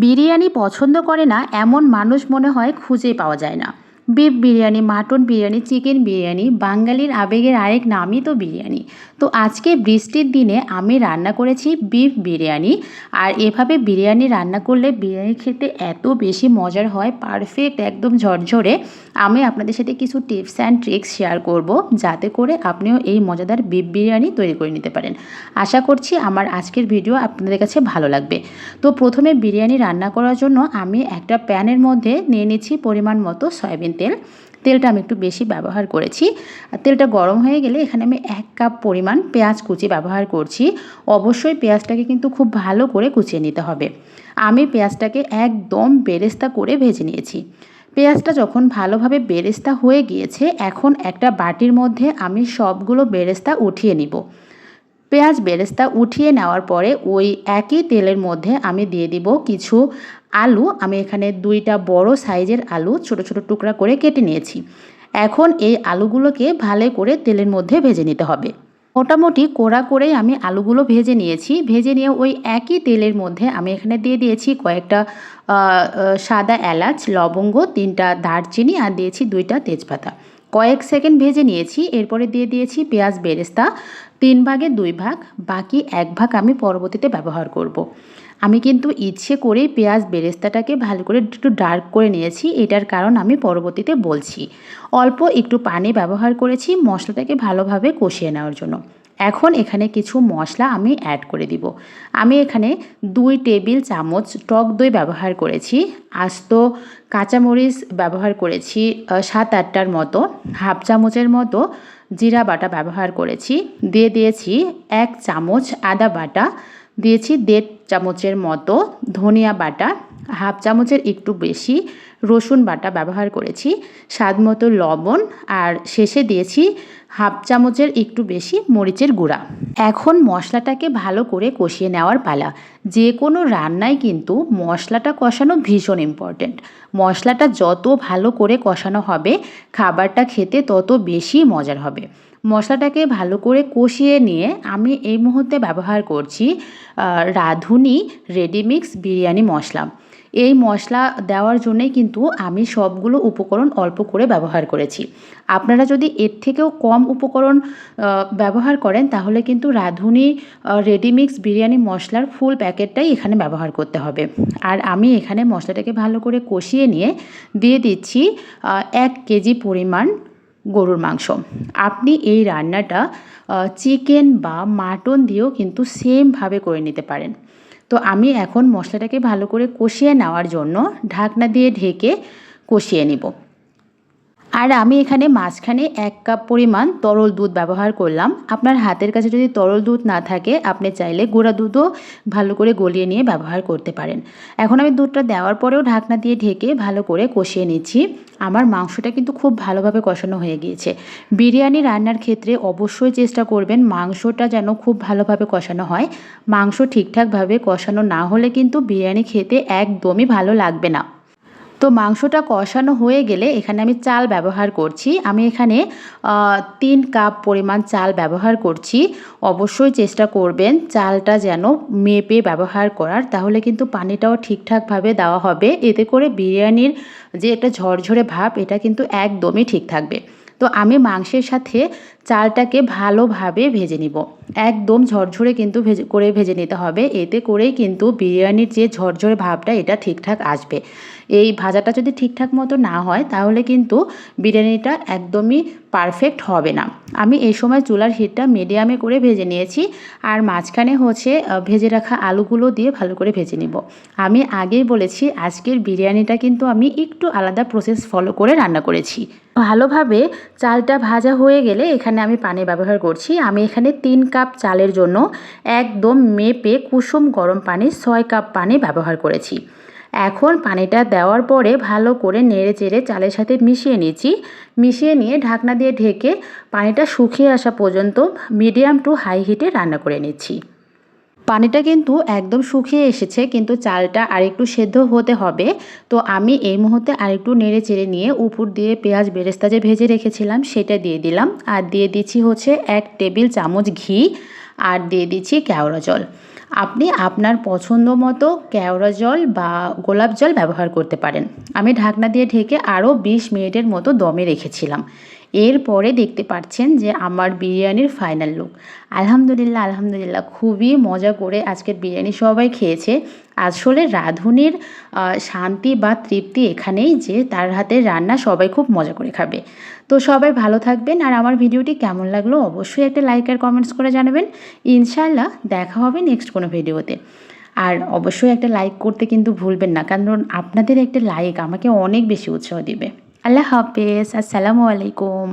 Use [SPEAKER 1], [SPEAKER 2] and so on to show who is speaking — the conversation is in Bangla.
[SPEAKER 1] বিরিয়ানি পছন্দ করে না এমন মানুষ মনে হয় খুঁজেই পাওয়া যায় না। Beef biryani, mutton biryani, chicken biryani, বাঙালির আবেগের আরেক নামই তো বিরিয়ানি। তো আজকে বৃষ্টির দিনে আমি রান্না করেছি বিফ বিরিয়ানি। আর এভাবে বিরিয়ানি রান্না করলে বিরিয়ানি খেতে এত বেশি মজার হয়, পারফেক্ট একদম ঝরঝরে। আমি আপনাদের সাথে কিছু টিপস অ্যান্ড ট্রিক্স শেয়ার করব, যাতে করে আপনিও এই মজাদার বিফ বিরিয়ানি তৈরি করে নিতে পারেন। আশা করছি আমার আজকের ভিডিও আপনাদের কাছে ভালো লাগবে। তো প্রথমে বিরিয়ানি রান্না করার জন্য আমি একটা প্যানের মধ্যে নিয়ে নিচ্ছি পরিমাণ মতো সয়াবিন তেল। তেলটা আমি একটু বেশি ব্যবহার করেছি। আর তেলটা গরম হয়ে গেলে এখানে আমি 1 কাপ পরিমাণ পেঁয়াজ কুচি ব্যবহার করছি। অবশ্যই পেঁয়াজটাকে কিন্তু খুব ভালো করে কুচিয়ে নিতে হবে। আমি পেঁয়াজটাকে একদম বেরেস্তা করে ভেজে নিয়েছি। পেঁয়াজটা যখন ভালোভাবে বেরেস্তা হয়ে গিয়েছে, এখন একটা বাটির মধ্যে আমি সবগুলো বেরেস্তা উঠিয়ে নিব। পেঁয়াজ বেরেস্তা উঠিয়ে নেওয়ার পরে ওই একই তেলের মধ্যে আমি দিয়ে দিব কিছু আলু। আমি এখানে 2টা বড় সাইজের আলু ছোট ছোট টুকরা করে কেটে নিয়েছি। এখন এই আলুগুলোকে ভালো করে তেলের মধ্যে ভেজে নিতে হবে। মোটামুটি কড়া করেই আমি আলুগুলো ভেজে নিয়েছি। ভেজে নিয়ে ওই একই তেলের মধ্যে আমি এখানে দিয়ে দিয়েছি কয়েকটা সাদা এলাচ, লবঙ্গ, 3টা দারচিনি আর দিয়েছি 2টা তেজপাতা। কয়েক সেকেন্ড ভেজে নিয়েছি। এরপরে দিয়ে দিয়েছি পেঁয়াজ বেরেস্তা 3 ভাগে 2 ভাগ, বাকি 1 ভাগ আমি পরবর্তীতে ব্যবহার করব। আমি কিন্তু ইচ্ছে করেই পেঁয়াজ বেরেস্তাটাকে ভালো করে একটু ডার্ক করে নিয়েছি, এটার কারণ আমি পরবর্তীতে বলছি। অল্প একটু পানি ব্যবহার করেছি মশলাটাকে ভালোভাবে কষিয়ে নেওয়ার জন্য। এখন এখানে কিছু মশলা আমি অ্যাড করে দিব। আমি এখানে 2 টেবিল চামচ টক দই ব্যবহার করেছি। আস্ত কাঁচামরিচ ব্যবহার করেছি 7-8টার মতো। হাফ চামচের মতো জিরা বাটা ব্যবহার করেছি। দিয়ে দিয়েছি 1 চামচ আদা বাটা। দিয়েছি 1.5 চামচের মতো ধনিয়া বাটা। হাফ চামচের একটু বেশি রসুন বাটা ব্যবহার করেছি। স্বাদ মতো লবণ। আর শেষে দিয়েছি হাফ চামচের একটু বেশি মরিচের গুঁড়া। এখন মশলাটাকে ভালো করে কষিয়ে নেওয়ার পালা। যে কোনো রান্নায় কিন্তু মশলাটা কষানো ভীষণ ইম্পর্ট্যান্ট। মশলাটা যত ভালো করে কষানো হবে, খাবারটা খেতে তত বেশি মজার হবে। মশলাটাকে ভালো করে কষিয়ে নিয়ে আমি এই মুহূর্তে ব্যবহার করছি রাঁধুনি রেডিমিক্স বিরিয়ানি মশলা। এই মশলা দেওয়ার জন্যই কিন্তু আমি সবগুলো উপকরণ অল্প করে ব্যবহার করেছি। আপনারা যদি এর থেকেও কম উপকরণ ব্যবহার করেন, তাহলে কিন্তু রাঁধুনি রেডিমিক্স বিরিয়ানি মশলার ফুল প্যাকেটটাই এখানে ব্যবহার করতে হবে। আর আমি এখানে মশলাটাকে ভালো করে কষিয়ে নিয়ে দিয়ে দিচ্ছি 1 কেজি পরিমাণ গরুর মাংস। আপনি এই রান্নাটা চিকেন বা মাটন দিয়েও কিন্তু সেমভাবে করে নিতে পারেন। তো আমি এখন মশলাটাকে ভালো করে কষিয়ে নেওয়ার জন্য ঢাকনা দিয়ে ঢেকে কষিয়ে নিব। আর আমি এখানে মাঝখানে 1 কাপ পরিমাণ তরল দুধ ব্যবহার করলাম। আপনার হাতের কাছে যদি তরল দুধ না থাকে, আপনি চাইলে গুঁড়া দুধও ভালো করে গলিয়ে নিয়ে ব্যবহার করতে পারেন। এখন আমি দুধটা দেওয়ার পরেও ঢাকনা দিয়ে ঢেকে ভালো করে কষিয়ে নিচ্ছি। আমার মাংসটা কিন্তু খুব ভালোভাবে কষানো হয়ে গিয়েছে। বিরিয়ানি রান্নার ক্ষেত্রে অবশ্যই চেষ্টা করবেন মাংসটা যেন খুব ভালোভাবে কষানো হয়। মাংস ঠিকঠাকভাবে কষানো না হলে কিন্তু বিরিয়ানি খেতে একদমই ভালো লাগবে না। তো মাংসটা কষানো হয়ে গেলে এখানে আমি চাল ব্যবহার করছি। আমি এখানে 3 কাপ পরিমাণ চাল ব্যবহার করছি। অবশ্যই চেষ্টা করবেন চালটা যেন মেপে ব্যবহার করার, তাহলে কিন্তু পানিটাও ঠিকঠাকভাবে দেওয়া হবে। এতে করে বিরিয়ানির যে একটা ঝরঝরে ভাব, এটা কিন্তু একদমই ঠিক থাকবে। তো আমি মাংসের সাথে চালটাকে ভালোভাবে ভেজে নিব। একদম ঝরঝরে কিন্তু ভেজে নিতে হবে। এতে করেই কিন্তু বিরিয়ানির যে ঝরঝরে ভাবটা, এটা ঠিকঠাক আসবে। এই ভাজাটা যদি ঠিকঠাক মতো না হয়, তাহলে কিন্তু বিরিয়ানিটা একদমই পারফেক্ট হবে না। আমি এই সময় চুলার হিটটা মিডিয়ামে করে ভেজে নিয়েছি। আর মাঝখানে হচ্ছে ভেজে রাখা আলুগুলো দিয়ে ভালো করে ভেজে নিব। আমি আগেই বলেছি আজকের বিরিয়ানিটা কিন্তু আমি একটু আলাদা প্রসেস ফলো করে রান্না করেছি। ভালোভাবে চালটা ভাজা হয়ে গেলে এখানে আমি পানি ব্যবহার করছি। আমি এখানে 3 কাপ চালের জন্য একদম মেপে কুসুম গরম পানি 6 কাপ পানি ব্যবহার করেছি। এখন পানিটা দেওয়ার পরে ভালো করে নেড়ে চেড়ে চালের সাথে মিশিয়ে নিচ্ছি। মিশিয়ে নিয়ে ঢাকনা দিয়ে ঢেকে পানিটা শুকিয়ে আসা পর্যন্ত মিডিয়াম টু হাই হিটে রান্না করে নিচ্ছি। পানিটা কিন্তু একদম শুকিয়ে এসেছে, কিন্তু চালটা আরেকটু সেদ্ধ হতে হবে। তো আমি এই মুহূর্তে আরেকটু নেড়ে চেড়ে নিয়ে উপর দিয়ে পেঁয়াজ বেরেস্তা যে ভেজে রেখেছিলাম সেটা দিয়ে দিলাম। আর দিয়ে দিচ্ছি হচ্ছে 1 টেবিল চামচ ঘি। আর দিয়ে দিচ্ছি কেওড়া জল। আপনি আপনার পছন্দ মতো কেওড়া জল বা গোলাপ জল ব্যবহার করতে পারেন। আমি ঢাকনা দিয়ে ঢেকে আরও 20 মিনিটের মতো দমে রেখেছিলাম। এরপরে দেখতে পাচ্ছেন যে আমার বিরিয়ানির ফাইনাল লুক। আলহামদুলিল্লাহ, আলহামদুলিল্লাহ, খুবই মজা করে আজকের বিরিয়ানি সবাই খেয়েছে। আসলে রাঁধুনির শান্তি বা তৃপ্তি এখানেই যে তার হাতের রান্না সবাই খুব মজা করে খাবে। তো সবাই ভালো থাকবেন, আর আমার ভিডিওটি কেমন লাগলো অবশ্যই একটা লাইক আর কমেন্টস করে জানাবেন। ইনশাআল্লাহ দেখা হবে নেক্সট কোনো ভিডিওতে। আর অবশ্যই একটা লাইক করতে কিন্তু ভুলবেন না, কারণ আপনাদের একটা লাইক আমাকে অনেক বেশি উৎসাহ দিবে। আল্লাহ হাফেজ, আসসালামু আলাইকুম।